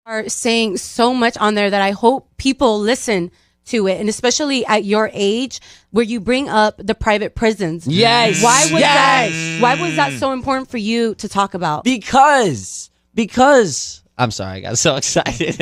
are saying so much on there that I hope people listen to it, and especially at your age where you bring up the private prisons. Yes. Why was that so important for you to talk about? Because I'm sorry, I got so excited.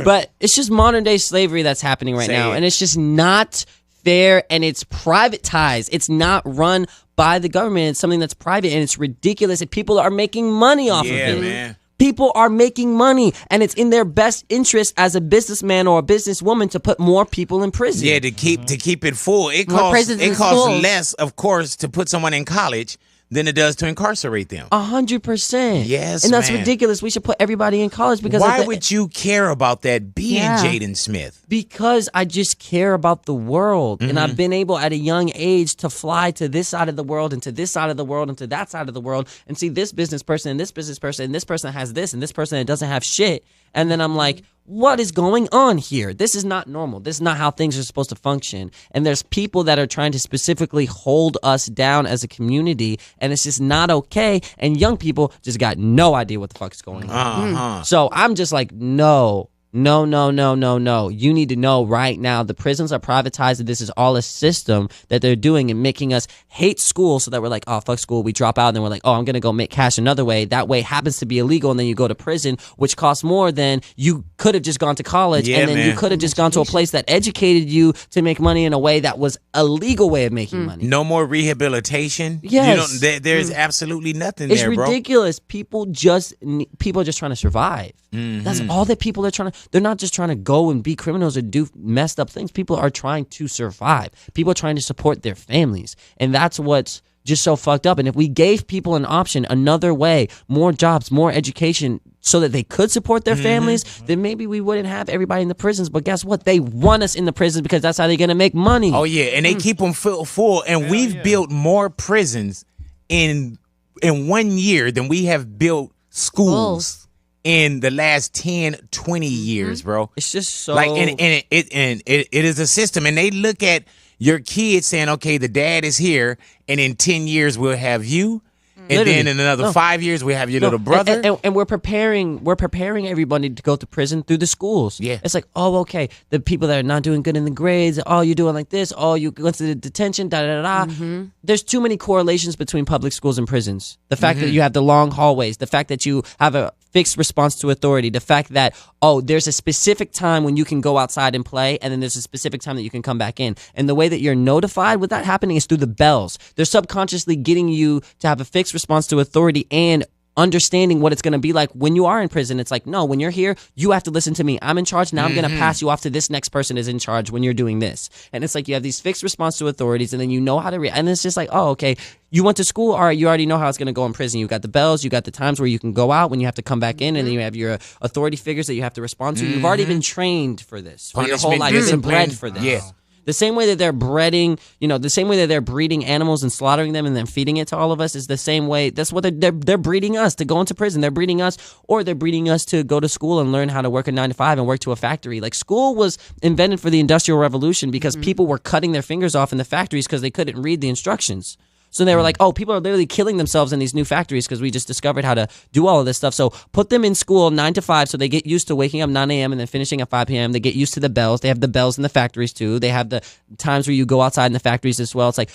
But it's just modern day slavery that's happening right now. And it's just not fair, and it's privatized. It's not run by the government. It's something that's private, and it's ridiculous. And people are making money off of it. Man. People are making money, and it's in their best interest as a businessman or a businesswoman to put more people in prison. Yeah, to keep it full. It More costs prisons and costs schools. less, of course, to put someone in college than it does to incarcerate them. 100%. Yes, and that's man. ridiculous. We should put everybody in college because Why would you care about that being Jaden Smith? Because I just care about the world. And I've been able at a young age to fly to this side of the world and to this side of the world and to that side of the world and see this business person and this business person and this person has this and this person that doesn't have shit. And then I'm like, what is going on here? This is not normal. This is not how things are supposed to function. And there's people that are trying to specifically hold us down as a community, and it's just not okay. And young people just got no idea what the fuck is going on. So I'm just like, no. You need to know right now the prisons are privatized, and this is all a system that they're doing and making us hate school so that we're like, oh, fuck school. We drop out and then we're like, oh, I'm going to go make cash another way. That way happens to be illegal, and then you go to prison, which costs more than you could have just gone to college. Yeah, and then you could have just gone to a place that educated you to make money in a way that was a legal way of making money. No more rehabilitation. Yes. There's absolutely nothing It's there, bro. ridiculous. People are just trying to survive. That's all that people are trying to. They're not just trying to go and be criminals or do messed up things. People are trying to survive. People are trying to support their families, and that's what's just so fucked up. And if we gave people an option, another way, more jobs, more education, so that they could support their families, then maybe we wouldn't have everybody in the prisons. But guess what? They want us in the prisons because that's how they're gonna make money. Oh yeah, and they keep them full. And we've built more prisons in 1 year than we have built schools in the last 10, 20 years, bro. It's just so like, and it is a system, and they look at your kids saying, okay, the dad is here, and in 10 years we'll have you. And Literally. then in another 5 years, we have your little brother. And we're preparing everybody to go to prison through the schools. Yeah. It's like, oh, okay, the people that are not doing good in the grades, oh, you're doing like this, oh, you went to the detention, da-da-da-da. There's too many correlations between public schools and prisons. The fact that you have the long hallways, the fact that you have a fixed response to authority, the fact that, oh, there's a specific time when you can go outside and play, and then there's a specific time that you can come back in. And the way that you're notified with that happening is through the bells. They're subconsciously getting you to have a fixed response to authority and understanding what it's going to be like when you are in prison. It's like, no, when you're here, you have to listen to me. I'm in charge. Now I'm going to pass you off to this next person is in charge when you're doing this. And it's like you have these fixed response to authorities, and then you know how to react. And it's just like, oh, okay, you went to school. All right, you already know how it's going to go in prison. You got the bells. You got the times where you can go out when you have to come back in, and then you have your authority figures that you have to respond to. You've already been trained for this. For your whole life, you've been bred for this. Yeah. The same way that they're breeding, the same way that they're breeding animals and slaughtering them and then feeding it to all of us is the same way. That's what they're breeding us to go into prison. They're breeding us, or they're breeding us to go to school and learn how to work a 9 to 5 and work to a factory. Like, school was invented for the Industrial Revolution because people were cutting their fingers off in the factories because they couldn't read the instructions. So they were like, oh, people are literally killing themselves in these new factories because we just discovered how to do all of this stuff. So put them in school 9 to 5 so they get used to waking up 9 a.m. and then finishing at 5 p.m. They get used to the bells. They have the bells in the factories too. They have the times where you go outside in the factories as well. It's like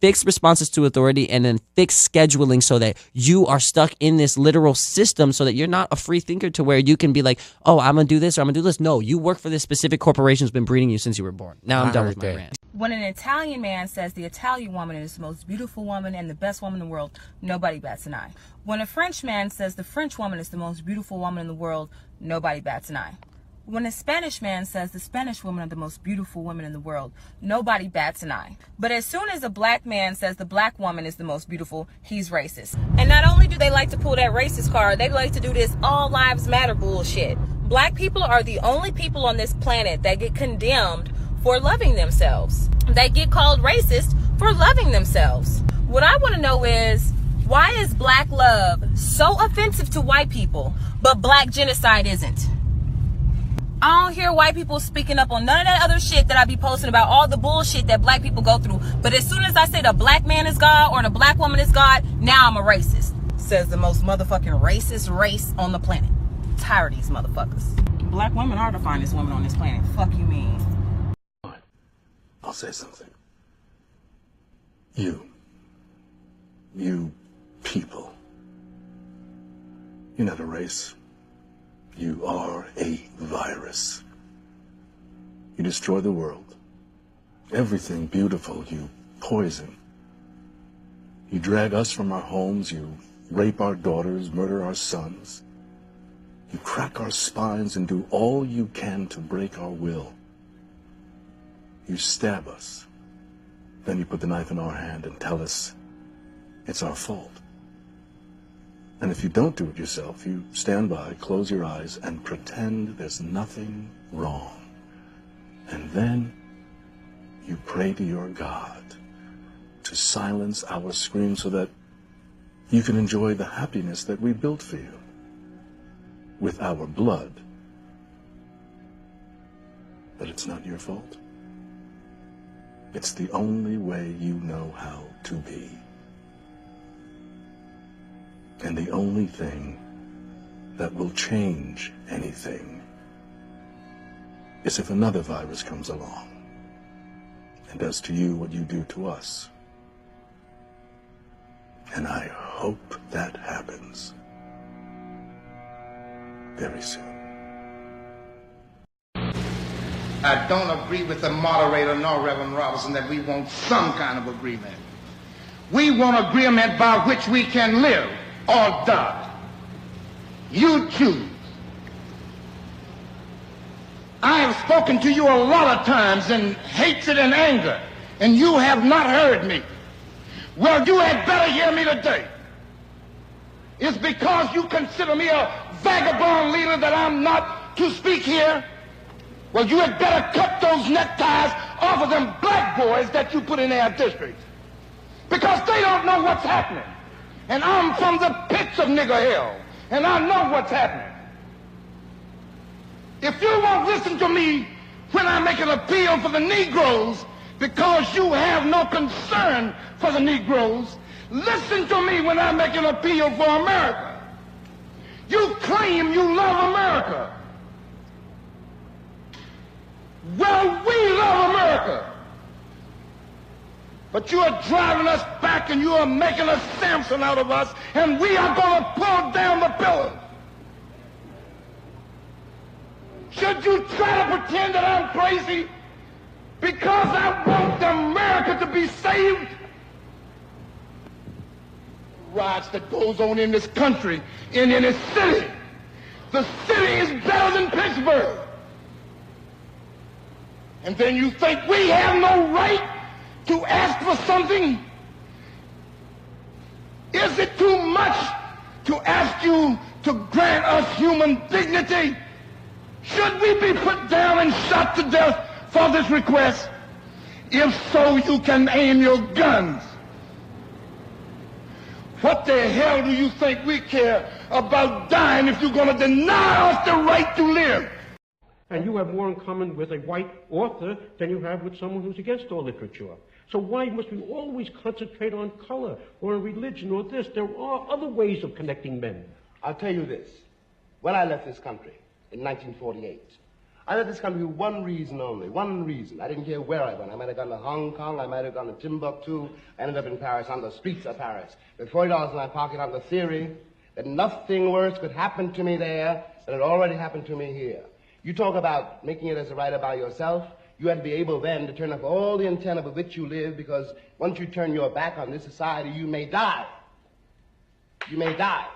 fixed responses to authority and then fixed scheduling so that you are stuck in this literal system so that you're not a free thinker to where you can be like, oh, I'm going to do this or I'm going to do this. No, you work for this specific corporation that's been breeding you since you were born. Now I'm done with my rant. When an Italian man says the Italian woman is the most beautiful woman and the best woman in the world, nobody bats an eye. When a French man says the French woman is the most beautiful woman in the world, nobody bats an eye. When a Spanish man says the Spanish women are the most beautiful women in the world, nobody bats an eye. But as soon as a black man says the black woman is the most beautiful, he's racist. And not only do they like to pull that racist card, they like to do this all lives matter bullshit. Black people are the only people on this planet that get condemned for loving themselves. They get called racist for loving themselves. What I want to know is, why is black love so offensive to white people, but black genocide isn't? I don't hear white people speaking up on none of that other shit that I be posting about, all the bullshit that black people go through. But as soon as I say the black man is God or the black woman is God, now I'm a racist. Says the most motherfucking racist race on the planet. tired of these motherfuckers. Black women are the finest women on this planet. Fuck you mean? I'll say something. You people, you're not a race. You are a virus. You destroy the world. Everything beautiful you poison. You drag us from our homes. You rape our daughters, murder our sons. You crack our spines and do all you can to break our will. You stab us. Then you put the knife in our hand and tell us it's our fault. And if you don't do it yourself, you stand by, close your eyes, and pretend there's nothing wrong. And then you pray to your God to silence our screams so that you can enjoy the happiness that we built for you with our blood. But it's not your fault. It's the only way you know how to be. And the only thing that will change anything is if another virus comes along and does to you what you do to us. And I hope that happens very soon. I don't agree with the moderator nor Reverend Robinson that we want some kind of agreement. We want agreement by which we can live or die. You choose. I have spoken to you a lot of times in hatred and anger, and you have not heard me. Well, you had better hear me today. It's because you consider me a vagabond leader that I'm not to speak here. Well, you had better cut those neckties off of them black boys that you put in their districts, because they don't know what's happening. And I'm from the pits of nigger hell, and I know what's happening. If you won't listen to me when I make an appeal for the Negroes because you have no concern for the Negroes, listen to me when I make an appeal for America. You claim you love America. Well, we love America. But you are driving us back and you are making a Samson out of us, and we are going to pull down the pillars. Should you try to pretend that I'm crazy because I want America to be saved? Riots that goes on in this country, in any city. The city is better than Pittsburgh. And then you think we have no right to ask for something? Is it too much to ask you to grant us human dignity? Should we be put down and shot to death for this request? If so, you can aim your guns. What the hell do you think we care about dying if you're going to deny us the right to live? And you have more in common with a white author than you have with someone who's against all literature. So why must we always concentrate on color or on religion or this? There are other ways of connecting men. I'll tell you this. When I left this country in 1948, I left this country for one reason only, one reason. I didn't care where I went. I might have gone to Hong Kong, I might have gone to Timbuktu, I ended up in Paris, on the streets of Paris, with $40 in my pocket on the theory that nothing worse could happen to me there than had already happened to me here. You talk about making it as a writer by yourself. You had to be able then to turn off all the antenna with which you live, because once you turn your back on this society, you may die. You may die.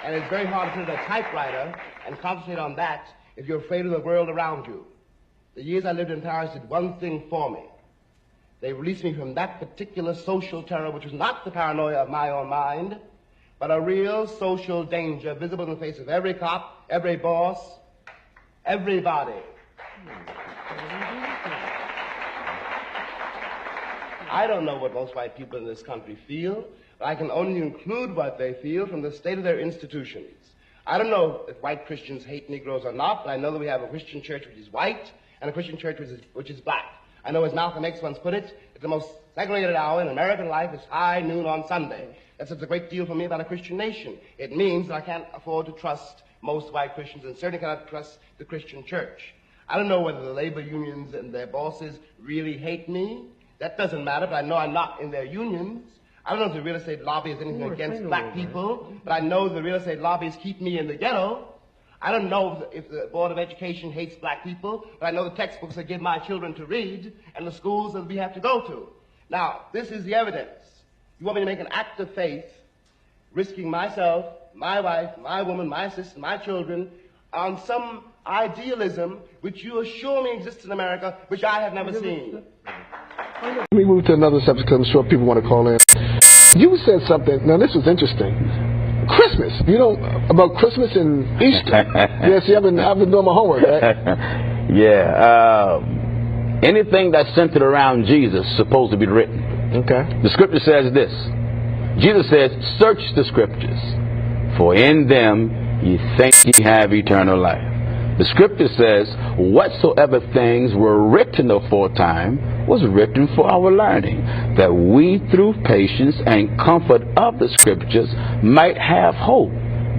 And it's very hard to sit at a typewriter and concentrate on that if you're afraid of the world around you. The years I lived in Paris did one thing for me. They released me from that particular social terror, which was not the paranoia of my own mind, but a real social danger visible in the face of every cop, every boss, everybody. I don't know what most white people in this country feel, but I can only include what they feel from the state of their institutions. I don't know if white Christians hate Negroes or not, but I know that we have a Christian church which is white and a Christian church which is black. I know, as Malcolm X once put it, that the most segregated hour in American life is high noon on Sunday. That says a great deal for me about a Christian nation. It means that I can't afford to trust most white Christians, and certainly cannot trust the Christian church. I don't know whether the labor unions and their bosses really hate me. That doesn't matter, but I know I'm not in their unions. I don't know if the real estate lobby has anything against black people, but I know the real estate lobbies keep me in the ghetto. I don't know if the Board of Education hates black people, but I know the textbooks I give my children to read and the schools that we have to go to. Now, this is the evidence. You want me to make an act of faith, risking myself, my wife, my woman, my sister, my children, on some idealism which you assure me exists in America, which I have never seen. Let me move to another subject because I'm sure people want to call in. You said something, now this was interesting. Christmas, you know, about Christmas and Easter. Yes, I've been doing my homework, right? Yeah. Anything that's centered around Jesus is supposed to be written. Okay. The scripture says this. Jesus says, search the scriptures, for in them ye think ye have eternal life. The scripture says, whatsoever things were written aforetime was written for our learning, that we through patience and comfort of the scriptures might have hope.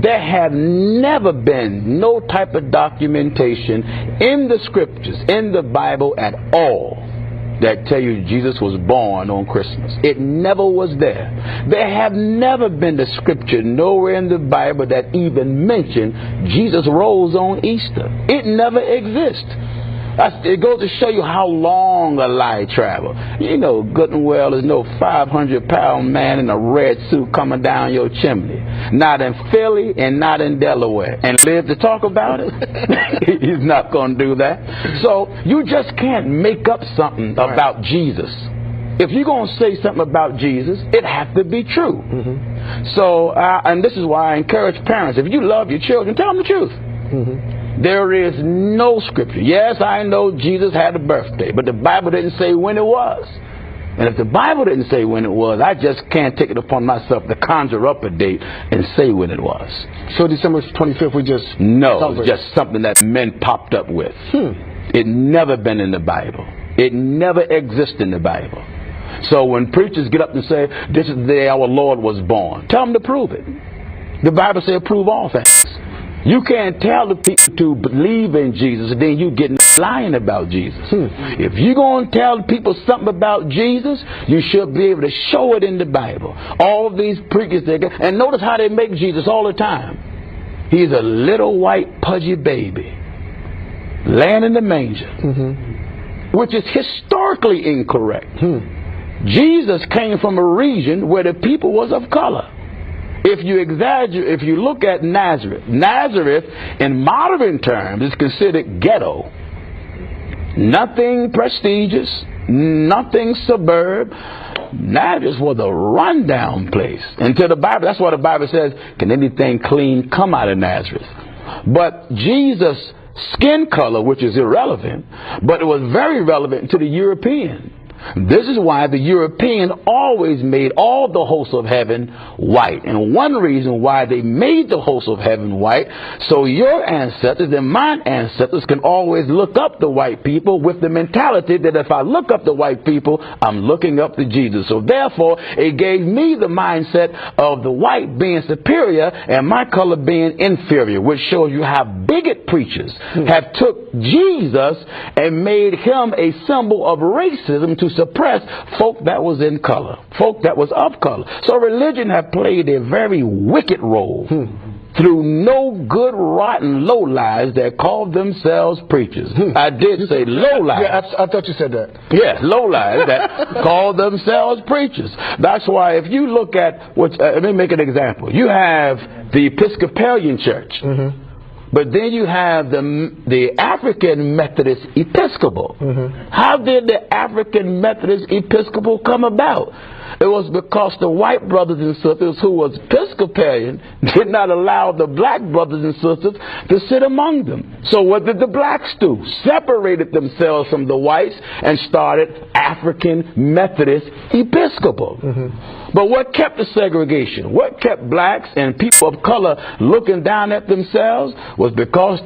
There have never been no type of documentation in the scriptures, in the Bible at all, that tell you Jesus was born on Christmas. It never was there. There have never been the scripture nowhere in the Bible that even mentioned Jesus rose on Easter. It never exists. It goes to show you how long a lie travel. You know good and well there's no 500-pound man in a red suit coming down your chimney. Not in Philly and not in Delaware. And live to talk about it? He's not going to do that. So you just can't make up something about Jesus. If you're going to say something about Jesus, it has to be true. So, and this is why I encourage parents, if you love your children, tell them the truth. There is no scripture. Yes, I know Jesus had a birthday, but the Bible didn't say when it was. And if the Bible didn't say when it was, I just can't take it upon myself to conjure up a date and say when it was. So December 25th, we just... No, it's just something that men popped up with. It never been in the Bible. It never existed in the Bible. So when preachers get up and say, this is the day our Lord was born, tell them to prove it. The Bible says prove all things. You can't tell the people to believe in Jesus and then you get lying about Jesus. If you're going to tell people something about Jesus, you should be able to show it in the Bible. All these preachers, and notice how they make Jesus all the time. He's a little white pudgy baby laying in the manger, which is historically incorrect. Jesus came from a region where the people was of color. If you exaggerate, if you look at Nazareth, Nazareth in modern terms is considered ghetto. Nothing prestigious, nothing suburb. Nazareth was a rundown place. Until the Bible, that's why the Bible says, can anything clean come out of Nazareth? But Jesus' skin color, which is irrelevant, but it was very relevant to the European. This is why the European always made all the hosts of heaven white. And one reason why they made the hosts of heaven white, so your ancestors and my ancestors can always look up the white people with the mentality that if I look up the white people, I'm looking up to Jesus. So therefore, it gave me the mindset of the white being superior and my color being inferior, which shows you how bigot preachers have took Jesus and made him a symbol of racism to suppress folk that was in color, folk that was of color. So religion had played a very wicked role through no good, rotten lowlives that called themselves preachers. I did say lowlives. Yeah, I thought you said that. Yes, lowlives that called themselves preachers. That's why if you look at, let me make an example. You have the Episcopalian Church. But then you have the African Methodist Episcopal. How did the African Methodist Episcopal come about? It was because the white brothers and sisters who was Episcopalian did not allow the black brothers and sisters to sit among them. So what did the blacks do? Separated themselves from the whites and started African Methodist Episcopal. But what kept the segregation? What kept blacks and people of color looking down at themselves was because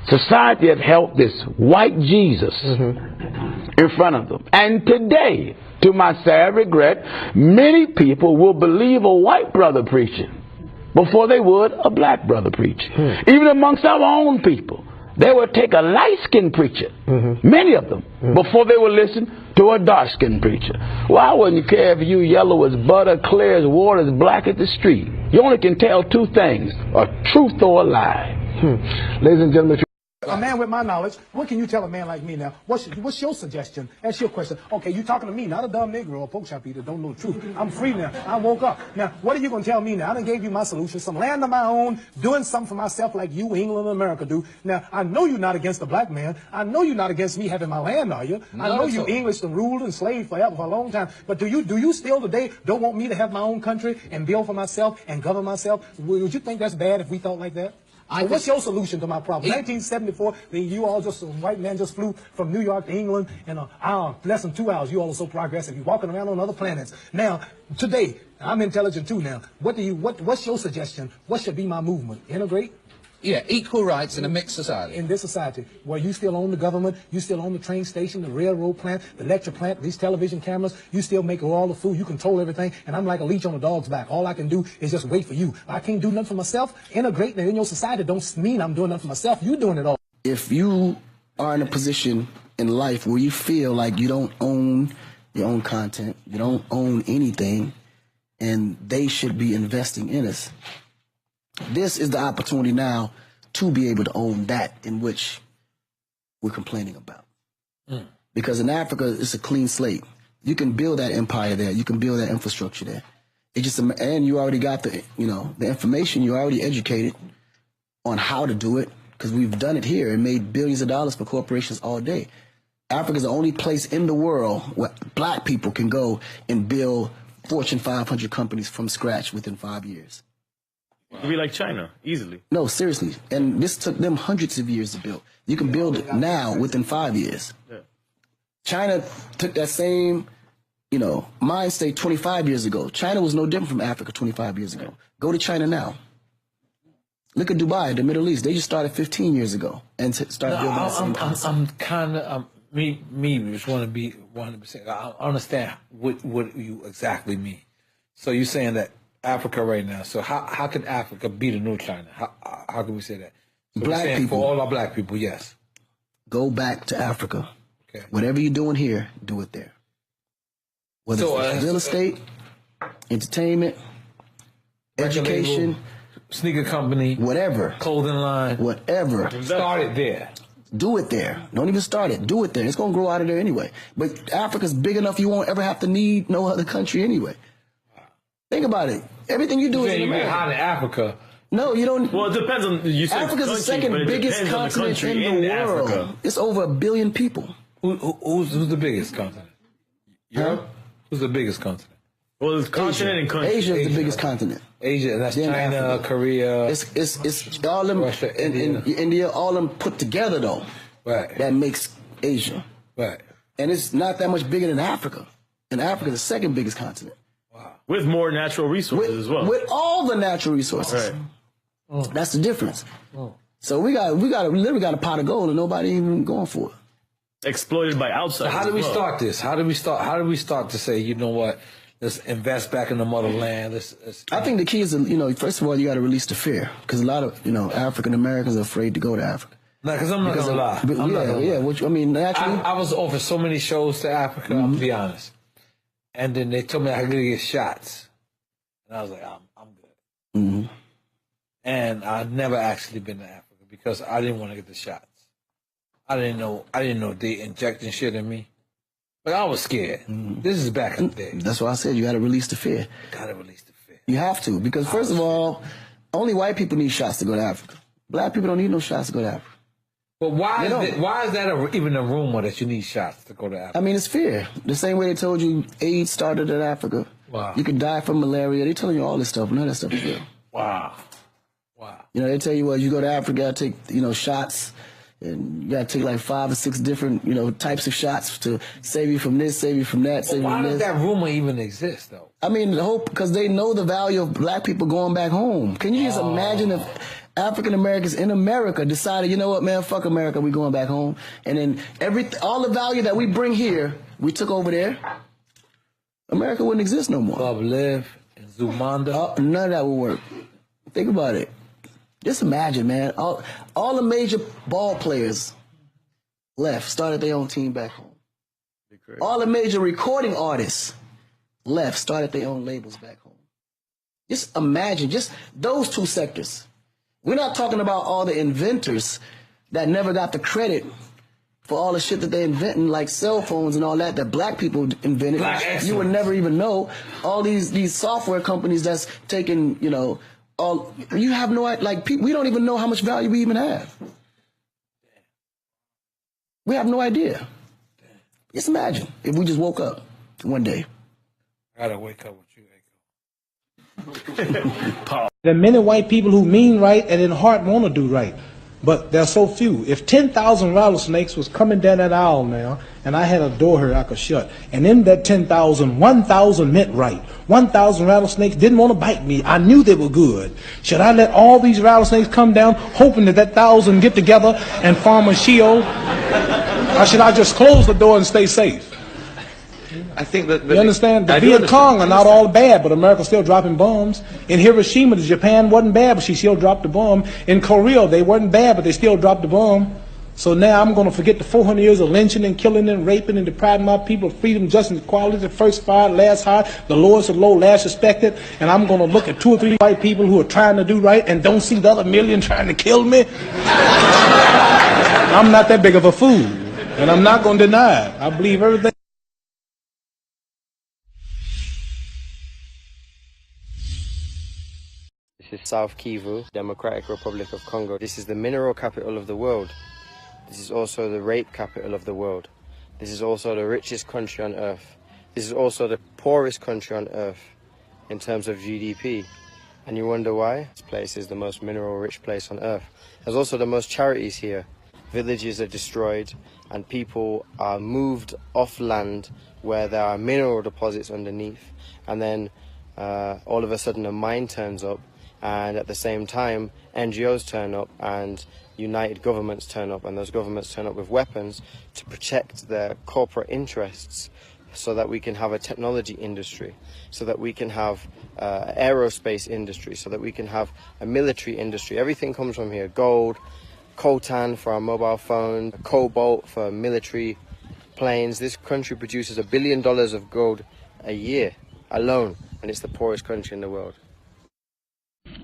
society had held this white Jesus in front of them. And today, to my sad regret, many people will believe a white brother preaching before they would a black brother preaching. Even amongst our own people, they would take a light-skinned preacher, many of them, before they would listen to a dark-skinned preacher. Well, I wouldn't care if you yellow as butter, clear as water, as black as the street. You only can tell two things, a truth or a lie. Ladies and gentlemen, a man with my knowledge, what can you tell a man like me now? What's your suggestion? That's your question. Okay, you talking to me, not a dumb Negro or a pork chop eater, don't know the truth. I'm free now. I woke up. Now, what are you going to tell me now? I done gave you my solution, some land of my own, doing something for myself like you, England, and America do. Now, I know you're not against the black man. I know you're not against me having my land, are you? I know you English and ruled and slaved forever for a long time. But do you still today don't want me to have my own country and build for myself and govern myself? Would you think that's bad if we thought like that? What's your solution to my problem? 1974, you all just, some white man just flew from New York to England in an hour, less than 2 hours. You all are so progressive. You're walking around on other planets. Now, today, I'm intelligent too now. What's your suggestion? What should be my movement? Integrate? Yeah, equal rights in a mixed society. In this society, where you still own the government, you still own the train station, the railroad plant, the lecture plant, these television cameras, you still make all the food, you control everything, and I'm like a leech on a dog's back. All I can do is just wait for you. I can't do nothing for myself. Integrating in your society don't mean I'm doing nothing for myself. You're doing it all. If you are in a position in life where you feel like you don't own your own content, you don't own anything, and they should be investing in us, this is the opportunity now to be able to own that in which we're complaining about. Because in Africa, it's a clean slate. You can build that empire there. You can build that infrastructure there. It just, and you already got the information. You're already educated on how to do it because we've done it here and made billions of dollars for corporations all day. Africa is the only place in the world where black people can go and build Fortune 500 companies from scratch within 5 years. It'd be like China, easily. No, seriously. And this took them hundreds of years to build. You can build it now within 5 years. Yeah. China took that same, mind state 25 years ago. China was no different from Africa 25 years ago. Go to China now. Look at Dubai, the Middle East. They just started 15 years ago and started building that same concept. I'm kind of, me just want to be 100%. I understand what you exactly mean. So you're saying that Africa right now. So how can Africa be the new China? How can we say that? So black people. For all our black people, yes. Go back to Africa. Okay. Whatever you're doing here, do it there. Whether it's real estate, entertainment, education, sneaker company, whatever. Clothing line. Whatever. Start it there. Do it there. Don't even start it. Do it there. It's going to grow out of there anyway. But Africa's big enough you won't ever have to need no other country anyway. Think about it. Everything you do is in America. Hot in Africa. No, you don't. Well, it depends on you said Africa's country, the second biggest continent in the world. Africa. It's over 1 billion people. Who's the biggest continent? Europe. Who's the biggest continent? Well, it's continent and country. Asia is the biggest continent. Asia, that's Then China, Africa. Korea. It's all them. Russia, India, all them put together though. Right. That makes Asia. Right. And it's not that much bigger than Africa. And Africa's the second biggest continent. With more natural resources as well. With all the natural resources. Right. That's the difference. So we literally got a pot of gold and nobody even going for it. Exploited by outsiders. So how do we start this? How do we start to say, you know what, let's invest back in the motherland. I think the key is, first of all, you got to release the fear. Because a lot of, African Americans are afraid to go to Africa. No, because I'm not going to lie. Naturally. I was offered so many shows to Africa, I'm going to be honest. And then they told me I could get shots. And I was like, I'm good. And I'd never actually been to Africa because I didn't want to get the shots. I didn't know they injecting shit in me. But I was scared. This is back in the day. That's why I said you got to release the fear. Got to release the fear. You have to. Because first of all, only white people need shots to go to Africa. Black people don't need no shots to go to Africa. But why is that even a rumor that you need shots to go to Africa? I mean, it's fear. The same way they told you AIDS started in Africa. Wow. You could die from malaria. They telling you all this stuff. None of that stuff is real. Wow. They tell you, well, you go to Africa, you gotta take, shots, and you gotta take like 5 or 6 different, types of shots to save you from this, save you from that, save you from this. Why does that rumor even exist, though? I mean, because they know the value of black people going back home. Can you just imagine if African Americans in America decided, you know what, man, fuck America, we going back home, and then all the value that we bring here, we took over there. America wouldn't exist no more. Club Live and Zumanda. None of that would work. Think about it. Just imagine, man. All the major ball players left, started their own team back home. All the major recording artists left, started their own labels back home. Just imagine, just those two sectors. We're not talking about all the inventors that never got the credit for all the shit that they inventing, like cell phones and all that black people invented. You would never even know. All these software companies that's taking, you know, you have no idea, like, we don't even know how much value we even have. We have no idea. Just imagine if we just woke up one day. I gotta wake up with you, There are many white people who mean right and in heart want to do right, but there are so few. If 10,000 rattlesnakes was coming down that aisle now, and I had a door here I could shut, and in that 10,000, 1,000 meant right. 1,000 rattlesnakes didn't want to bite me. I knew they were good. Should I let all these rattlesnakes come down, hoping that 1,000 get together and form a shield? Or should I just close the door and stay safe? I think that you understand? The Viet Cong are not all bad, but America's still dropping bombs. In Hiroshima, the Japan wasn't bad, but she still dropped the bomb. In Korea, they weren't bad, but they still dropped the bomb. So now I'm going to forget the 400 years of lynching and killing and raping and depriving my people of freedom, justice, and equality. The first fired, last hired, the lowest of low, last respected. And I'm going to look at 2 or 3 white people who are trying to do right and don't see the other million trying to kill me. I'm not that big of a fool, and I'm not going to deny it. I believe everything. This is South Kivu, Democratic Republic of Congo. This is the mineral capital of the world. This is also the rape capital of the world. This is also the richest country on earth. This is also the poorest country on earth in terms of GDP. And you wonder why? This place is the most mineral-rich place on earth. There's also the most charities here. Villages are destroyed and people are moved off land where there are mineral deposits underneath. And then all of a sudden a mine turns up, and at the same time NGOs turn up and united governments turn up, and those governments turn up with weapons to protect their corporate interests, so that we can have a technology industry, so that we can have aerospace industry, so that we can have a military industry. Everything comes from here. Gold, coltan for our mobile phone, cobalt for military planes. This country produces $1 billion of gold a year alone, and it's the poorest country in the world.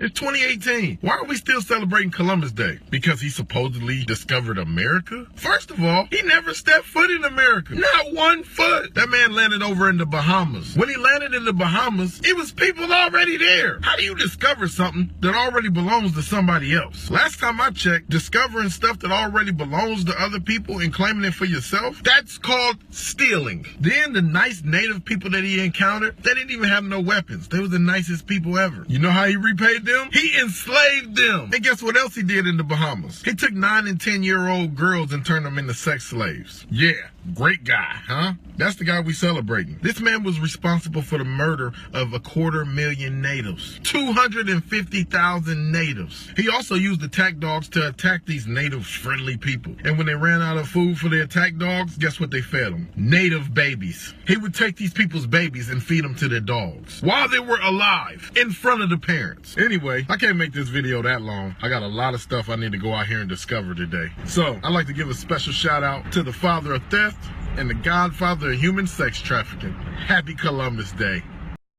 It's 2018. Why are we still celebrating Columbus Day? Because he supposedly discovered America? First of all, he never stepped foot in America. Not 1 foot. That man landed over in the Bahamas. When he landed in the Bahamas, it was people already there. How do you discover something that already belongs to somebody else? Last time I checked, discovering stuff that already belongs to other people and claiming it for yourself, that's called stealing. Then the nice native people that he encountered, they didn't even have no weapons. They were the nicest people ever. You know how he repaid them? He enslaved them. And guess what else he did in the Bahamas? He took 9 and 10-year-old girls and turned them into sex slaves. Yeah, great guy, huh? That's the guy we celebrating. This man was responsible for the murder of 250,000 natives. 250,000 natives. He also used attack dogs to attack these native-friendly people. And when they ran out of food for the attack dogs, guess what they fed them? Native babies. He would take these people's babies and feed them to their dogs while they were alive in front of the parents. Anyway, I can't make this video that long. I got a lot of stuff I need to go out here and discover today. So, I'd like to give a special shout out to the father of theft and the godfather of human sex trafficking. Happy Columbus Day.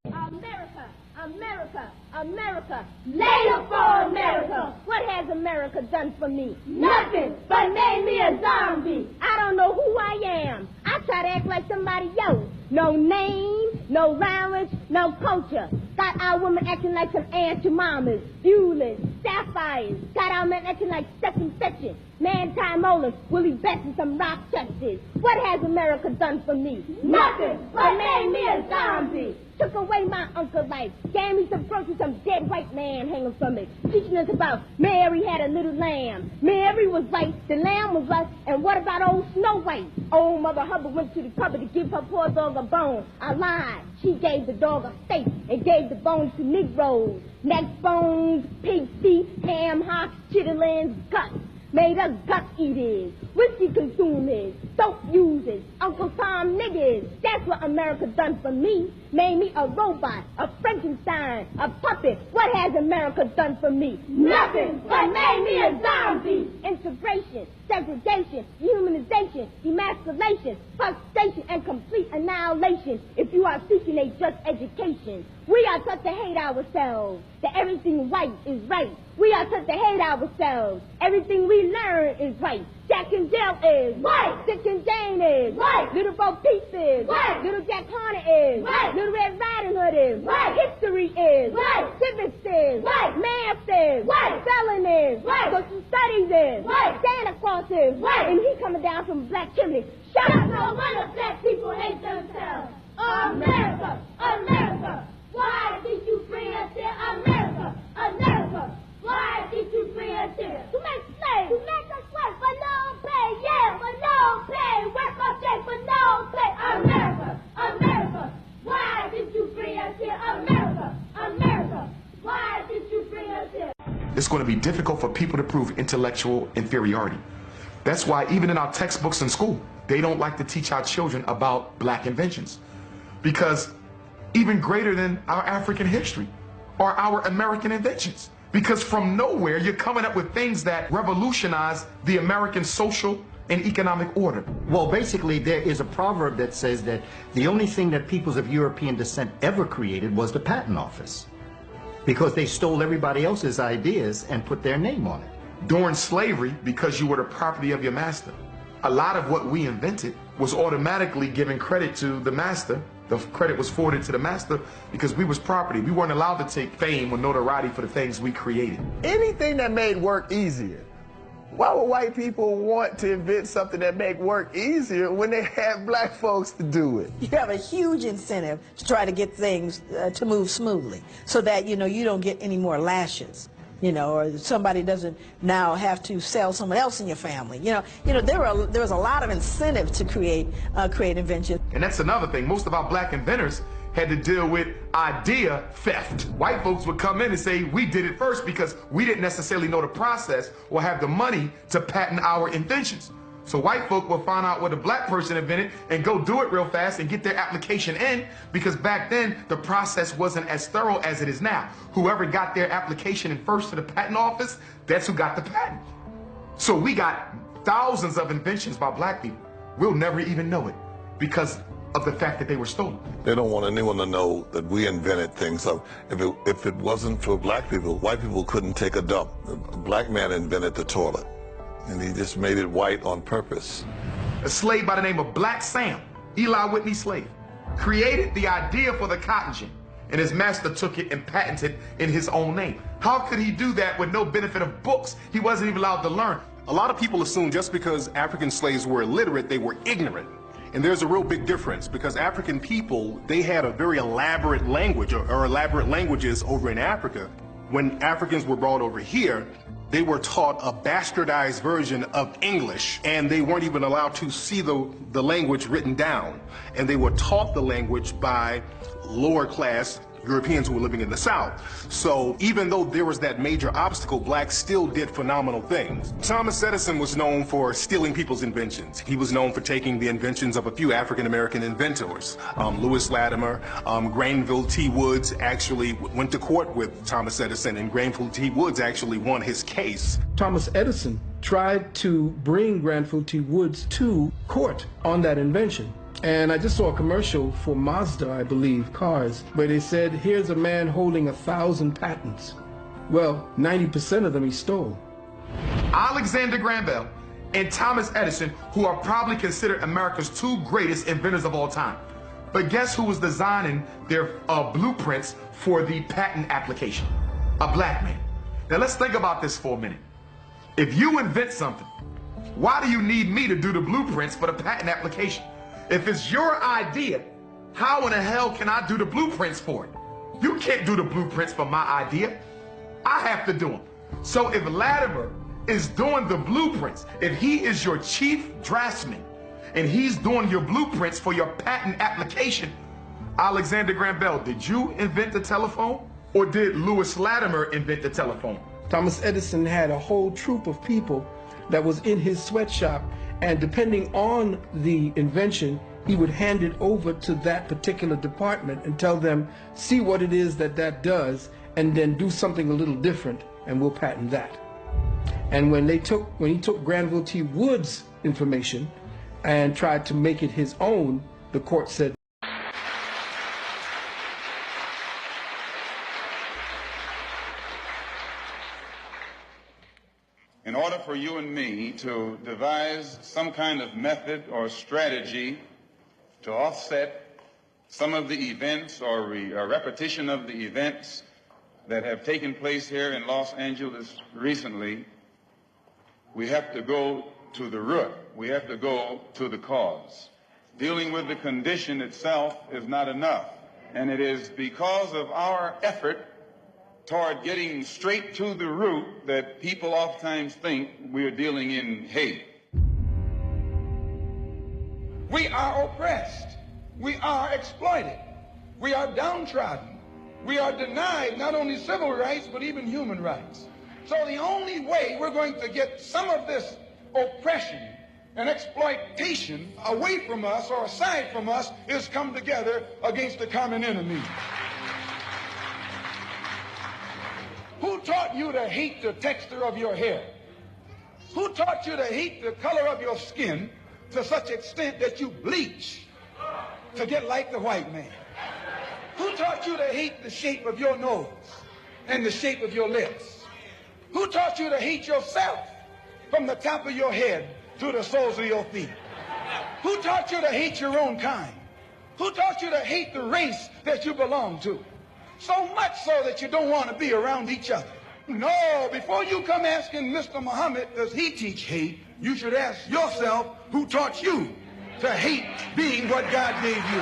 America, America, America, later for America. What has America done for me? Nothing, but made me a zombie. I don't know who I am. I try to act like somebody else. No name, no language, no culture. Got our women acting like some Aunt Jemimas, Buells, Sapphires. Got our men acting like second section. Man-time molars, Willie Betts and some Rochester's. What has America done for me? Nothing, but made me a zombie. Took away my uncle's life, gave me some drugs with some dead white man hanging from it, teaching us about Mary had a little lamb. Mary was right, the lamb was right, and what about old Snow White? Old Mother Hubbard went to the cupboard to give her poor dog a bone. I lied. She gave the dog a steak and gave the bones to Negroes. Neck bones, pig feet, ham hocks, chitterlings, guts. made us gut eaters, whiskey consumers, dope users, Uncle Tom niggas. That's what America done for me. Made me a robot, a Frankenstein, a puppet. What has America done for me? Nothing, but made me a zombie. Integration, segregation, dehumanization, emasculation, frustration, and complete annihilation. If you are seeking a just education, we are taught to hate ourselves, that everything white is right. We are taught to hate ourselves. Everything we learn is right. Jack and Jill is white. Dick and Jane is white. Little Bo Peep is white. Little Jack Horner is white. Little Red Riding Hood is white. History is white. Civics is white. Math is white. Spelling is white. Social studies is white. Santa Claus is white. And he coming down from black chimney. Shut up! No wonder black people hate themselves. America, America. Why did you bring us here, America, America? Why did you bring us here? To make slaves. To make us work for no pay. Yeah, for no pay. Work all day for no pay. America, America. Why did you bring us here, America, America? Why did you bring us here? It's going to be difficult for people to prove intellectual inferiority. That's why even in our textbooks in school, they don't like to teach our children about black inventions. Because even greater than our African history are our American inventions. Because from nowhere, you're coming up with things that revolutionize the American social and economic order. Well, basically, there is a proverb that says that the only thing that peoples of European descent ever created was the patent office, because they stole everybody else's ideas and put their name on it. During slavery, because you were the property of your master, a lot of what we invented was automatically given credit to the master. The credit was forwarded to the master because we was property. We weren't allowed to take fame or notoriety for the things we created. Anything that made work easier. Why would white people want to invent something that make work easier when they have black folks to do it? You have a huge incentive to try to get things to move smoothly so that, you don't get any more lashes. Or somebody doesn't now have to sell someone else in your family. There was a lot of incentive to create inventions. And that's another thing. Most of our black inventors had to deal with idea theft. White folks would come in and say, we did it first because we didn't necessarily know the process or have the money to patent our inventions. So white folk will find out what a black person invented and go do it real fast and get their application in, because back then the process wasn't as thorough as it is now. Whoever got their application in first to the patent office, that's who got the patent. So we got thousands of inventions by black people. We'll never even know it because of the fact that they were stolen. They don't want anyone to know that we invented things. So if it wasn't for black people, white people couldn't take a dump. A black man invented the toilet. And he just made it white on purpose. A slave by the name of Black Sam, Eli Whitney slave, created the idea for the cotton gin, and his master took it and patented in his own name. How could he do that with no benefit of books? He wasn't even allowed to learn. A lot of people assume just because African slaves were illiterate, they were ignorant. And there's a real big difference, because African people, they had a very elaborate language or elaborate languages over in Africa. When Africans were brought over here, they were taught a bastardized version of English, and they weren't even allowed to see the language written down. And they were taught the language by lower class Europeans who were living in the South. So even though there was that major obstacle, blacks still did phenomenal things. Thomas Edison was known for stealing people's inventions. He was known for taking the inventions of a few African-American inventors. Lewis Latimer, Granville T. Woods actually went to court with Thomas Edison, and Granville T. Woods actually won his case. Thomas Edison tried to bring Granville T. Woods to court on that invention. And I just saw a commercial for Mazda, I believe, cars, where they said, here's a man holding 1,000 patents. Well, 90% of them he stole. Alexander Graham Bell and Thomas Edison, who are probably considered America's two greatest inventors of all time. But guess who was designing their blueprints for the patent application? A black man. Now let's think about this for a minute. If you invent something, why do you need me to do the blueprints for the patent application? If it's your idea, how in the hell can I do the blueprints for it? You can't do the blueprints for my idea. I have to do them. So if Latimer is doing the blueprints, if he is your chief draftsman and he's doing your blueprints for your patent application, Alexander Graham Bell, did you invent the telephone or did Lewis Latimer invent the telephone? Thomas Edison had a whole troop of people that was in his sweatshop, and depending on the invention, he would hand it over to that particular department and tell them, see what it is that that does, and then do something a little different, and we'll patent that. And when he took Granville T. Wood's information and tried to make it his own, the court said, in order for you and me to devise some kind of method or strategy to offset some of the events or a repetition of the events that have taken place here in Los Angeles recently, we have to go to the root. We have to go to the cause. Dealing with the condition itself is not enough. And it is because of our effort toward getting straight to the root that people oftentimes think we are dealing in hate. We are oppressed. We are exploited. We are downtrodden. We are denied not only civil rights, but even human rights. So the only way we're going to get some of this oppression and exploitation away from us or aside from us is come together against the common enemy. Who taught you to hate the texture of your hair? Who taught you to hate the color of your skin to such extent that you bleach to get like the white man? Who taught you to hate the shape of your nose and the shape of your lips? Who taught you to hate yourself from the top of your head to the soles of your feet? Who taught you to hate your own kind? Who taught you to hate the race that you belong to? So much so that you don't want to be around each other. No, before you come asking Mr. Muhammad, does he teach hate, you should ask yourself, who taught you to hate being what God gave you?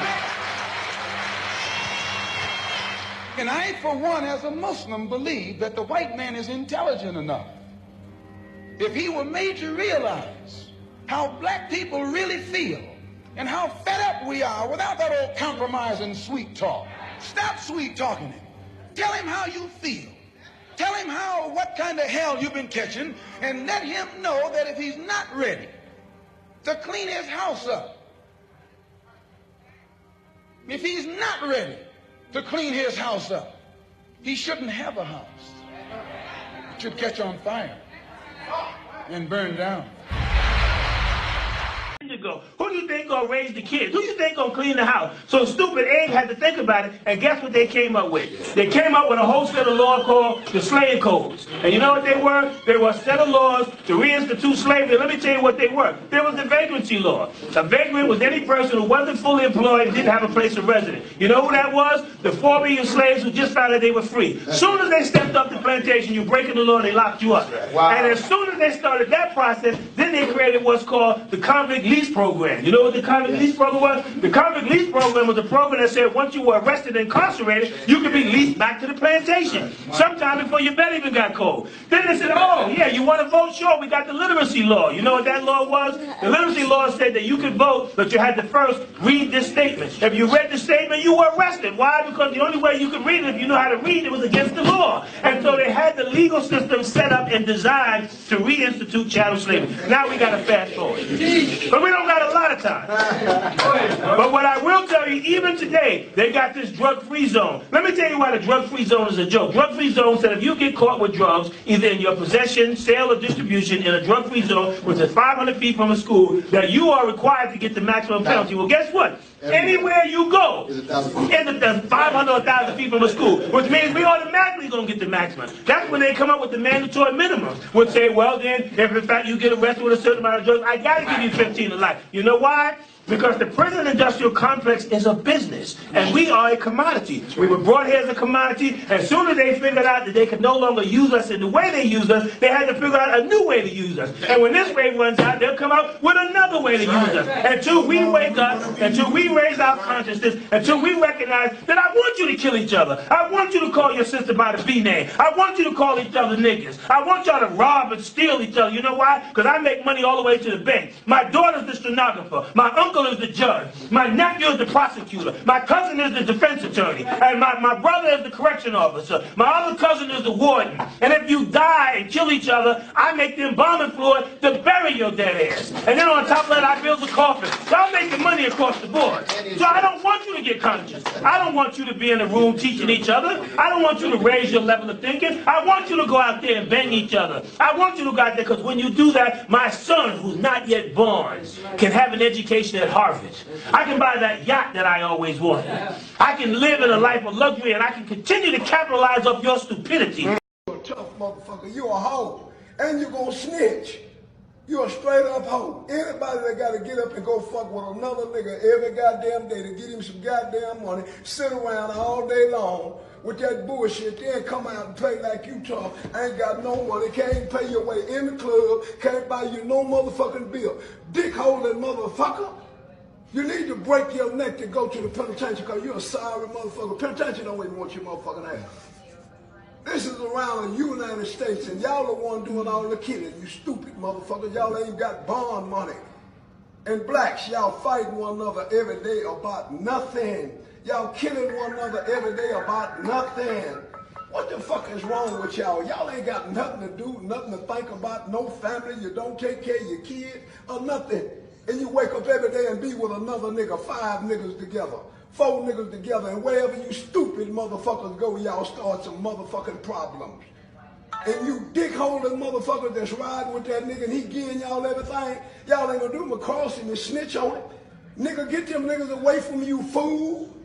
And I, for one, as a Muslim, believe that the white man is intelligent enough. If he were made to realize how black people really feel and how fed up we are without that old compromise and sweet talk. Stop sweet talking him. Tell him how you feel. Tell him what kind of hell you've been catching, and let him know that if he's not ready to clean his house up, if he's not ready to clean his house up, he shouldn't have a house. It should catch on fire and burn down. Who do you think gonna raise the kids? Who do you think gonna clean the house? So stupid Abe had to think about it, and guess what they came up with? They came up with a whole set of laws called the slave codes. And you know what they were? They were a set of laws to reinstitute slavery. Let me tell you what they were. There was the vagrancy law. A vagrant was any person who wasn't fully employed and didn't have a place of residence. You know who that was? The 4 million slaves who just found out they were free. As soon as they stepped up the plantation, you breaking the law, they locked you up. Wow. And as soon as they started that process, then they created what's called the convict lease program. You know what the convict lease program was? The convict lease program was a program that said once you were arrested and incarcerated, you could be leased back to the plantation. Sometime before your bed even got cold. Then they said, oh yeah, you want to vote? Sure, we got the literacy law. You know what that law was? The literacy law said that you could vote, but you had to first read this statement. If you read the statement, you were arrested. Why? Because the only way you could read it, if you know how to read it, was against the law. And so they had the legal system set up and designed to reinstitute chattel slavery. Now we got to fast forward. But we don't got a lot of time. But what I will tell you, even today, they got this drug-free zone. Let me tell you why the drug-free zone is a joke. Drug-free zone said if you get caught with drugs, either in your possession, sale, or distribution in a drug-free zone, which is 500 feet from a school, that you are required to get the maximum penalty. Well, guess what? Anywhere you go, it's 500 or 1,000 feet from a school, which means we automatically going to get the maximum. That's when they come up with the mandatory minimums, which say, well then, if in fact you get arrested with a certain amount of drugs, I got to give you 15 to life. You know why? Because the prison industrial complex is a business, and we are a commodity. We were brought here as a commodity, and as soon as they figured out that they could no longer use us in the way they use us, they had to figure out a new way to use us. And when this wave runs out, they'll come out with another way to use us. Until we wake up, until we raise our consciousness, until we recognize that I want you to kill each other. I want you to call your sister by the B name. I want you to call each other niggas. I want y'all to rob and steal each other. You know why? Because I make money all the way to the bank. My daughter's the stenographer. My uncle uncle is the judge. My nephew is the prosecutor. My cousin is the defense attorney. And my brother is the correction officer. My other cousin is the warden. And if you die and kill each other, I make the embalming fluid to bury your dead ass. And then on top of that, I build a coffin. Y'all making money across the board. So I don't want you to get conscious. I don't want you to be in a room teaching each other. I don't want you to raise your level of thinking. I want you to go out there and bang each other. I want you to go out there because when you do that, my son, who's not yet born, can have an education at Harvard. I can buy that yacht that I always wanted. I can live in a life of luxury, and I can continue to capitalize off your stupidity. You're a tough motherfucker. You a hoe. And you gonna snitch. You a straight up hoe. Anybody that gotta get up and go fuck with another nigga every goddamn day to get him some goddamn money, sit around all day long with that bullshit, then come out and play like you tough. Ain't got no money, can't pay your way in the club, can't buy you no motherfucking bill. Dick holding motherfucker. You need to break your neck to go to the penitentiary because you're a sorry motherfucker. Penitentiary don't even want your motherfucking ass. This is around the United States, and y'all the one doing all the killing, you stupid motherfuckers. Y'all ain't got bond money. And blacks, y'all fighting one another every day about nothing. Y'all killing one another every day about nothing. What the fuck is wrong with y'all? Y'all ain't got nothing to do, nothing to think about, no family, you don't take care of your kid or nothing. And you wake up every day and be with another nigga, 5 niggas together. 4 niggas together, and wherever you stupid motherfuckers go, y'all start some motherfucking problems. And you dick-holding motherfuckers that's riding with that nigga and he giving y'all everything, y'all ain't gonna do but cross him and snitch on him. Nigga, get them niggas away from you, fool.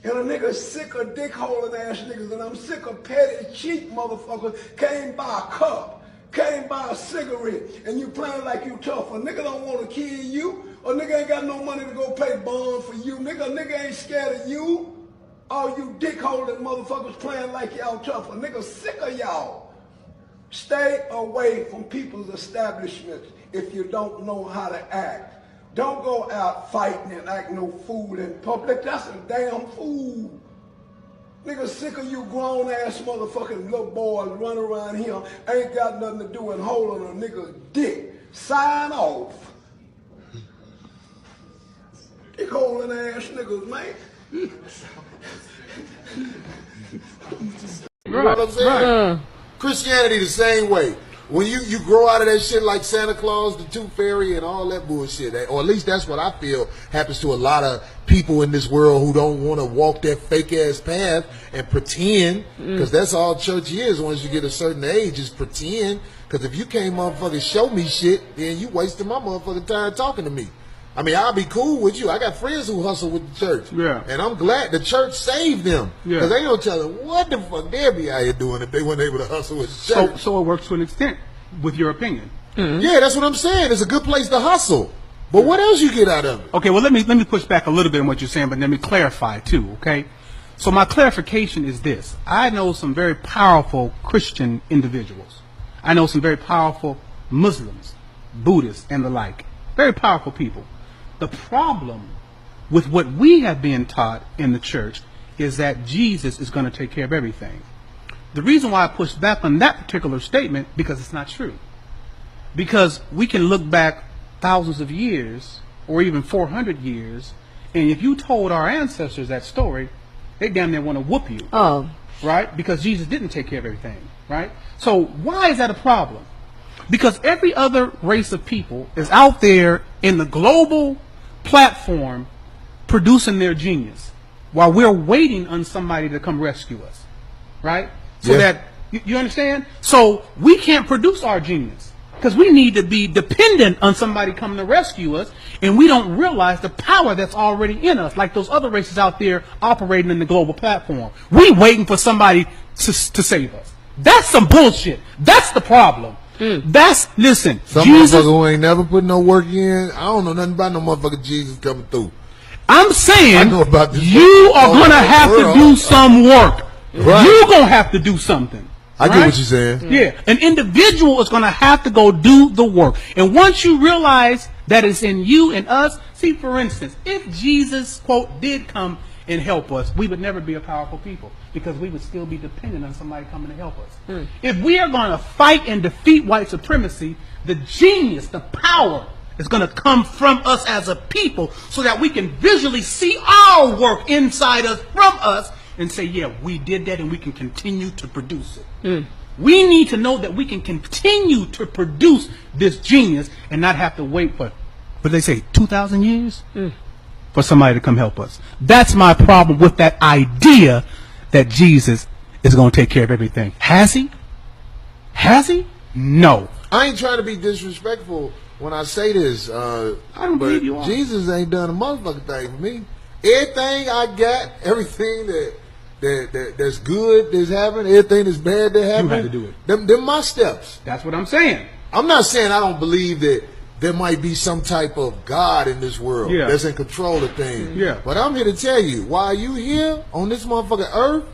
And a nigga sick of dick-holding ass niggas, and I'm sick of petty, cheap motherfuckers, can't buy a cup, can't buy a cigarette, and you playing like you tough. A nigga don't want to kill you. A nigga ain't got no money to go pay bond for you. Nigga ain't scared of you. All you dick-holding motherfuckers playing like y'all tough. A nigga sick of y'all. Stay away from people's establishments if you don't know how to act. Don't go out fighting and act no fool in public. That's a damn fool. Nigga sick of you grown-ass motherfucking little boys running around here, ain't got nothing to do and holding a nigga's dick. Sign off. Dick holding ass niggas, man. You know what I'm saying? Christianity the same way. When you grow out of that shit like Santa Claus, the Tooth Fairy, and all that bullshit, or at least that's what I feel happens to a lot of people in this world who don't want to walk that fake ass path and pretend, because that's all church is once you get a certain age, is pretend. Because if you can't motherfucking show me shit, then you wasting my motherfucking time talking to me. I mean, I'll be cool with you. I got friends who hustle with the church. Yeah. And I'm glad the church saved them. Yeah. Because they don't tell them what the fuck they'd be out here doing if they weren't able to hustle with the church. So it works to an extent, with your opinion. Yeah, that's what I'm saying. It's a good place to hustle. But what else you get out of it? Okay, well, let me push back a little bit on what you're saying, but let me clarify too, okay? So my clarification is this. I know some very powerful Christian individuals. I know some very powerful Muslims, Buddhists, and the like. Very powerful people. The problem with what we have been taught in the church is that Jesus is going to take care of everything. The reason why I push back on that particular statement, because it's not true. Because we can look back thousands of years, or even 400 years, and if you told our ancestors that story, they damn near want to whoop you. Oh. Right? Because Jesus didn't take care of everything. Right? So why is that a problem? Because every other race of people is out there in the global platform producing their genius while we're waiting on somebody to come rescue us. Right? So that, you understand? So we can't produce our genius because we need to be dependent on somebody coming to rescue us, and we don't realize the power that's already in us, like those other races out there operating in the global platform. We waiting for somebody to save us. That's some bullshit. That's the problem. Listen, some motherfucker who ain't never put no work in, I don't know nothing about no motherfucker Jesus coming through. I'm saying I know about this you are going to have to do some work. Right. You're going to have to do something. I get what you're saying. Yeah. An individual is going to have to go do the work. And once you realize that it's in you and us, see, for instance, if Jesus, quote, did come and help us, we would never be a powerful people because we would still be dependent on somebody coming to help us. If we are going to fight and defeat white supremacy, the genius, the power, It's going to come from us as a people so that we can visually see our work inside us, from us, and say, yeah, we did that and we can continue to produce it. We need to know that we can continue to produce this genius and not have to wait for, what they say, 2,000 years for somebody to come help us. That's my problem with that idea that Jesus is going to take care of everything. Has he? Has he? No. I ain't trying to be disrespectful when I say this. I don't believe you are. Jesus ain't done a motherfucking thing for me. Everything I got, everything that's good that's happening, everything that's bad that happened, you had to do it. Them my steps. That's what I'm saying. I'm not saying I don't believe that there might be some type of God in this world that's in control of things. Yeah. But I'm here to tell you, while you here on this motherfucking earth,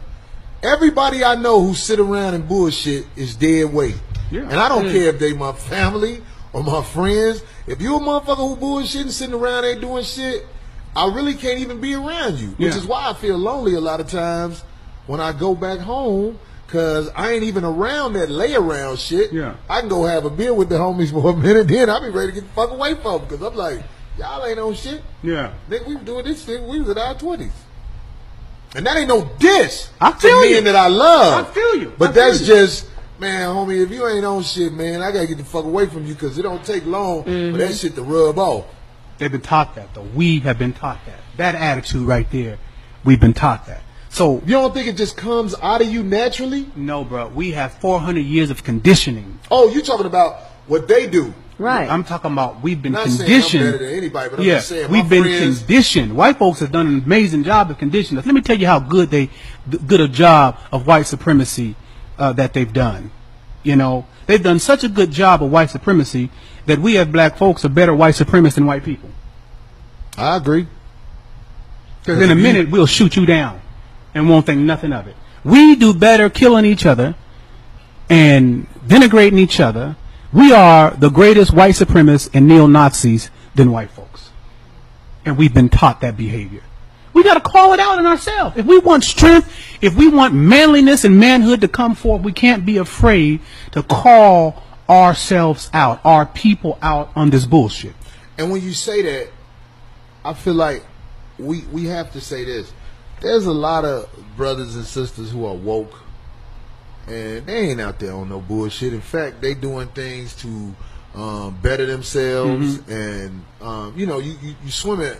everybody I know who sit around and bullshit is dead weight. Yeah. And I don't care if they my family or my friends. If you a motherfucker who bullshitting, sitting around ain't doing shit, I really can't even be around you. Which is why I feel lonely a lot of times when I go back home, because I ain't even around that lay around shit. Yeah. I can go have a beer with the homies for a minute, then I'll be ready to get the fuck away from them, because I'm like, y'all ain't on shit. Yeah. Nigga, we was doing this shit when we was in our 20s. And that ain't no diss I to feel men you. that I love. I feel you. But I feel that's you. just, man, homie, if you ain't on shit, man, I gotta get the fuck away from you, because it don't take long for that shit to rub off. They've been taught that, though. We have been taught that. That attitude right there, we've been taught that. So you don't think it just comes out of you naturally? No, bro. We have 400 years of conditioning. Oh, you talking about what they do? Right. I'm talking about we've been Not conditioned. saying I'm better than anybody, but I'm just saying we've my been friends, conditioned. White folks have done an amazing job of conditioning us. Let me tell you how good a job of white supremacy that they've done. You know, they've done such a good job of white supremacy that we as black folks are better white supremacists than white people. I agree. Because in a minute we'll shoot you down and won't think nothing of it. We do better killing each other and denigrating each other. We are the greatest white supremacists and neo-Nazis than white folks. And we've been taught that behavior. We got to call it out in ourselves. If we want strength, if we want manliness and manhood to come forth, we can't be afraid to call ourselves out, our people out on this bullshit. And when you say that, I feel like we have to say this. There's a lot of brothers and sisters who are woke, and they ain't out there on no bullshit. In fact, they doing things to better themselves, and you know, you swim it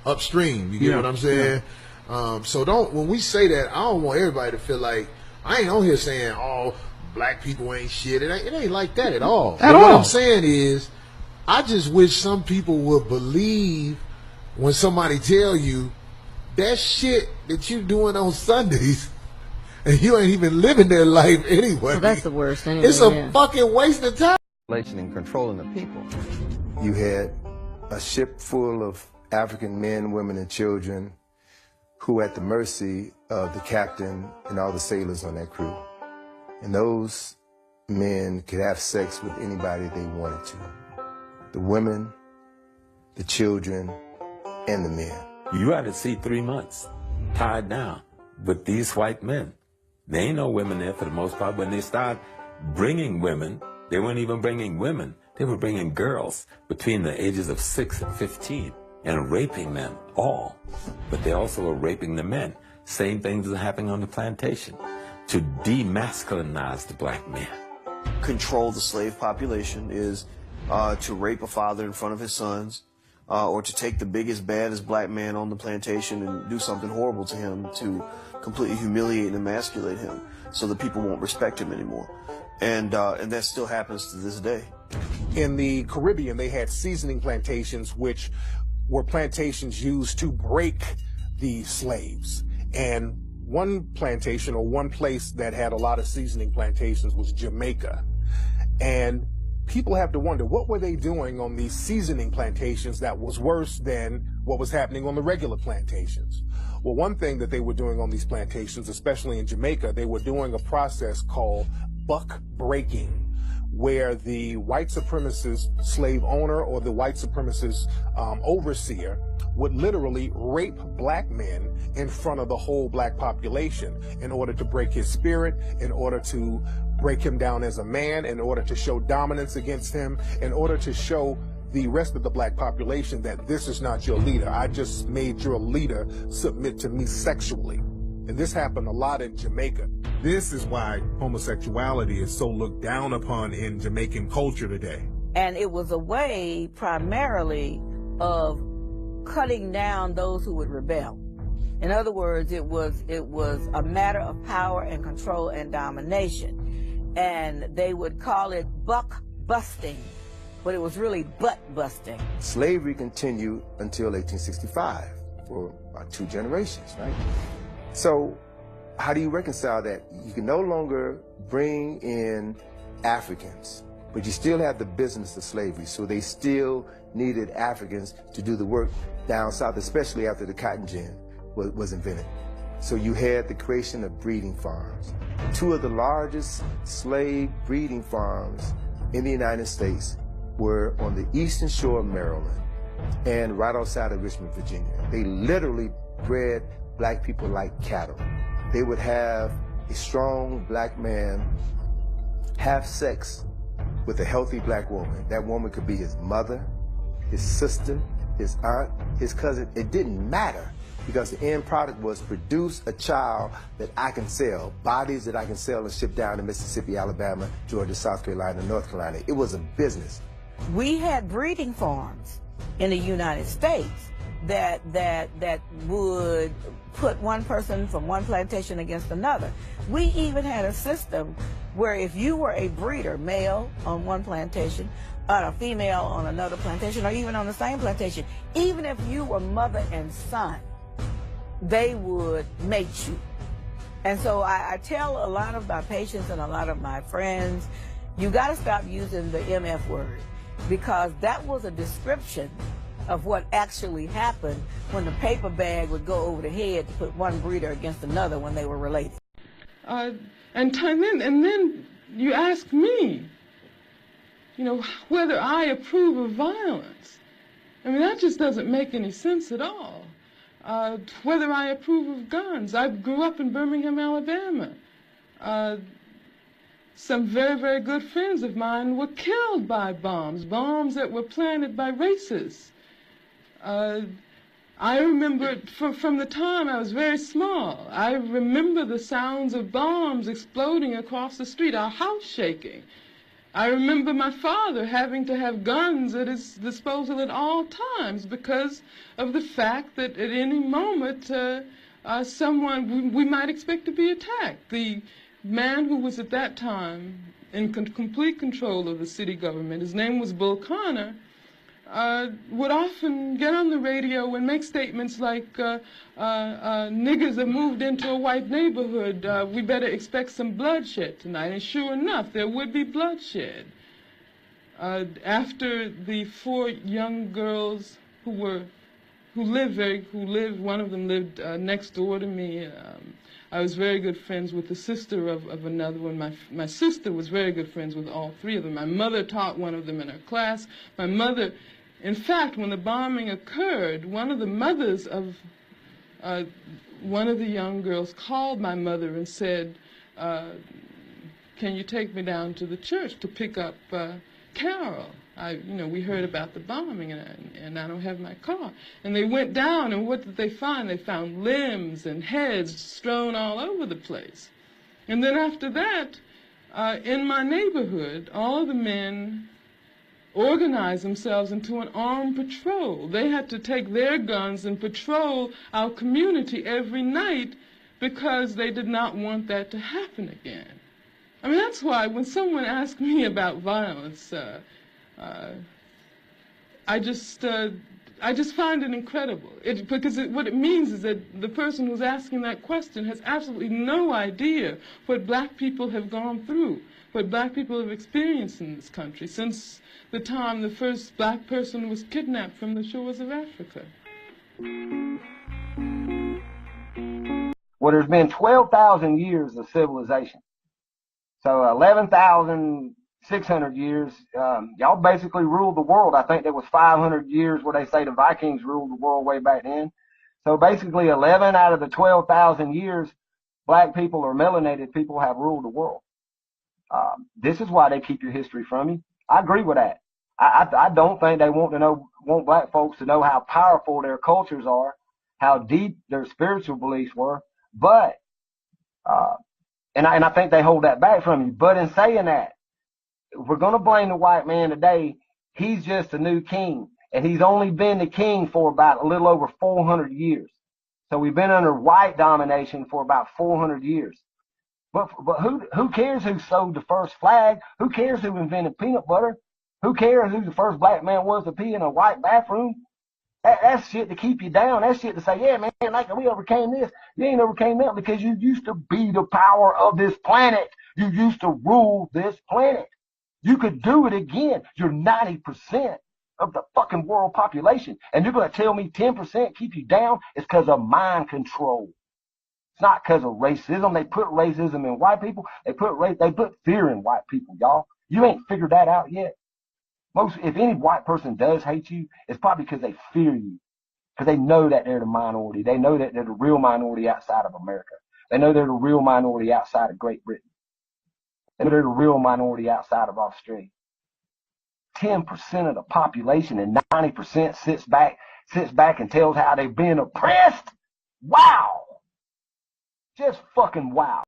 upstream. You get what I'm saying? Yeah. So when we say that, I don't want everybody to feel like I ain't on here saying, oh, black people ain't shit. It ain't like that at all. What I'm saying is, I just wish some people would believe when somebody tell you that shit that you doing on Sundays and you ain't even living their life anyway. Well, that's the worst anyway. It's a fucking waste of time. And controlling the people. You had a ship full of African men, women, and children who were at the mercy of the captain and all the sailors on that crew. And those men could have sex with anybody they wanted to. The women, the children, and the men. You out at sea 3 months, tied down with these white men. There ain't no women there for the most part. When they start bringing women, they weren't even bringing women. They were bringing girls between the ages of 6 and 15 and raping them all. But they also were raping the men. Same things are happening on the plantation to demasculinize the black man. Control the slave population is to rape a father in front of his sons, or to take the biggest, baddest black man on the plantation and do something horrible to him to completely humiliate and emasculate him so that people won't respect him anymore. And that still happens to this day. In the Caribbean, they had seasoning plantations, which were plantations used to break the slaves. And one plantation or one place that had a lot of seasoning plantations was Jamaica. And people have to wonder, what were they doing on these seasoning plantations that was worse than what was happening on the regular plantations? Well, one thing that they were doing on these plantations, especially in Jamaica, they were doing a process called buck breaking, where the white supremacist slave owner or the white supremacist overseer would literally rape black men in front of the whole black population in order to break his spirit, in order to break him down as a man, in order to show dominance against him, in order to show the rest of the black population that this is not your leader. I just made your leader submit to me sexually. And this happened a lot in Jamaica. This is why homosexuality is so looked down upon in Jamaican culture today. And it was a way primarily of cutting down those who would rebel. In other words, it was a matter of power and control and domination. And they would call it buck busting, but it was really butt busting. Slavery continued until 1865 for about 2 generations, right? So how do you reconcile that? You can no longer bring in Africans, but you still have the business of slavery, so they still needed Africans to do the work down south, especially after the cotton gin was invented. So you had the creation of breeding farms. 2 of the largest slave breeding farms in the United States were on the eastern shore of Maryland and right outside of Richmond, Virginia. They literally bred black people like cattle. They would have a strong black man have sex with a healthy black woman. That woman could be his mother, his sister, his aunt, his cousin. It didn't matter, because the end product was produce a child that I can sell, bodies that I can sell and ship down to Mississippi, Alabama, Georgia, South Carolina, North Carolina. It was a business. We had breeding farms in the United States that would put one person from one plantation against another. We even had a system where if you were a breeder, male on one plantation, or a female on another plantation, or even on the same plantation, even if you were mother and son, they would mate you. And so I tell a lot of my patients and a lot of my friends, you got to stop using the MF word, because that was a description of what actually happened when the paper bag would go over the head to put one breeder against another when they were related. And then you ask me, you know, whether I approve of violence. I mean, that just doesn't make any sense at all. Whether I approve of guns. I grew up in Birmingham, Alabama. Some very, very good friends of mine were killed by bombs that were planted by racists. I remember from the time I was very small, I remember the sounds of bombs exploding across the street, our house shaking. I remember my father having to have guns at his disposal at all times because of the fact that at any moment we might expect to be attacked. The man who was at that time in complete control of the city government, his name was Bull Connor, would often get on the radio and make statements like, niggers have moved into a white neighborhood, we better expect some bloodshed tonight. And sure enough, there would be bloodshed. After the 4 young girls who lived, one of them lived next door to me. I was very good friends with the sister of another one. My sister was very good friends with all 3 of them. My mother taught one of them in her class. My mother, in fact, when the bombing occurred, one of the mothers of one of the young girls called my mother and said, can you take me down to the church to pick up Carol? We heard about the bombing and I don't have my car. And they went down, and what did they find? They found limbs and heads strewn all over the place. And then after that, in my neighborhood, all of the men organized themselves into an armed patrol. They had to take their guns and patrol our community every night because they did not want that to happen again. I mean, that's why when someone asks me about violence, I just find it incredible. What it means is that the person who's asking that question has absolutely no idea what black people have gone through, what black people have experienced in this country since the time the first black person was kidnapped from the shores of Africa. Well, there's been 12,000 years of civilization. So 11,600 years, y'all basically ruled the world. I think there was 500 years where they say the Vikings ruled the world way back then. So basically 11 out of the 12,000 years, black people or melanated people have ruled the world. This is why they keep your history from you. I agree with that. I don't think they want black folks to know how powerful their cultures are, how deep their spiritual beliefs were. But, and I think they hold that back from you. But in saying that, if we're going to blame the white man today, he's just a new king. And he's only been the king for about a little over 400 years. So we've been under white domination for about 400 years. But who cares who sewed the first flag? Who cares who invented peanut butter? Who cares who the first black man was to pee in a white bathroom? That's shit to keep you down. That's shit to say, yeah, man, like we overcame this. You ain't overcame that because you used to be the power of this planet. You used to rule this planet. You could do it again. You're 90% of the fucking world population. And you're going to tell me 10% keep you down? It's because of mind control. It's not because of racism. They put racism in white people. They put fear in white people, y'all. You ain't figured that out yet. If any white person does hate you, it's probably because they fear you. Because they know that they're the minority. They know that they're the real minority outside of America. They know they're the real minority outside of Great Britain. They know they're the real minority outside of Australia. 10% of the population and 90% sits back and tells how they've been oppressed. Wow. Just fucking wow.